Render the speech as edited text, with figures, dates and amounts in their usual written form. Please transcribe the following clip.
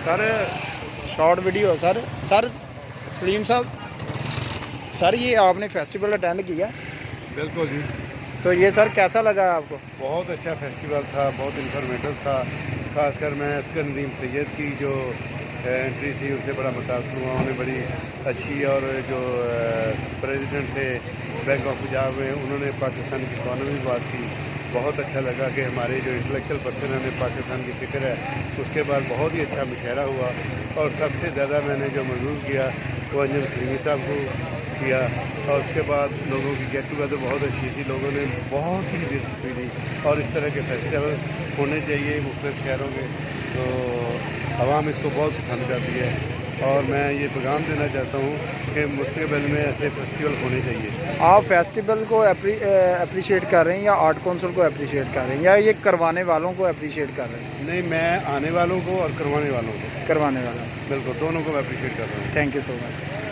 Sir short video sir Salim साहब, sir ये आपने फेस्टिवल अटेंड किया? बिल्कुल जी, तो ये सर कैसा लगा आपको? बहुत अच्छा फेस्टिवल था, बहुत इन्फॉर्मेटिव था। खासकर मैं अस्कर नदीम सैयद की जो एंट्री थी उनसे बड़ा मुतासर हुआ। उन्होंने बड़ी अच्छी, और जो प्रेसिडेंट थे बैंक ऑफ पंजाब में, उन्होंने पाकिस्तान की इकॉनमी में बात की। बहुत अच्छा लगा कि हमारे जो इंटेलेक्चुअल पर्सन हैं पाकिस्तान की फ़िक्र है। उसके बाद बहुत ही अच्छा मुशायरा हुआ, और सबसे ज़्यादा मैंने जो महसूस किया वो अंजम सलीमी साहब को किया। और उसके बाद लोगों की गेट टुगेदर बहुत अच्छी थी, लोगों ने बहुत ही दिलचस्पी ली। और इस तरह के फेस्टिवल होने चाहिए मुख्तलिफ शहरों के, तो आवाम इसको बहुत पसंद करती है। और मैं ये पैगाम देना चाहता हूँ कि मुस्तक़बिल में ऐसे फेस्टिवल होने चाहिए। आप फेस्टिवल को अप्रिशिएट कर रहे हैं या आर्ट काउंसिल को अप्रिशिएट कर रहे हैं, या ये करवाने वालों को अप्रिशिएट कर रहे हैं? नहीं, मैं आने वालों को और करवाने वालों को, करवाने वालों। बिल्कुल दोनों को अप्रिशिएट कर रहा हूँ। Thank you so much.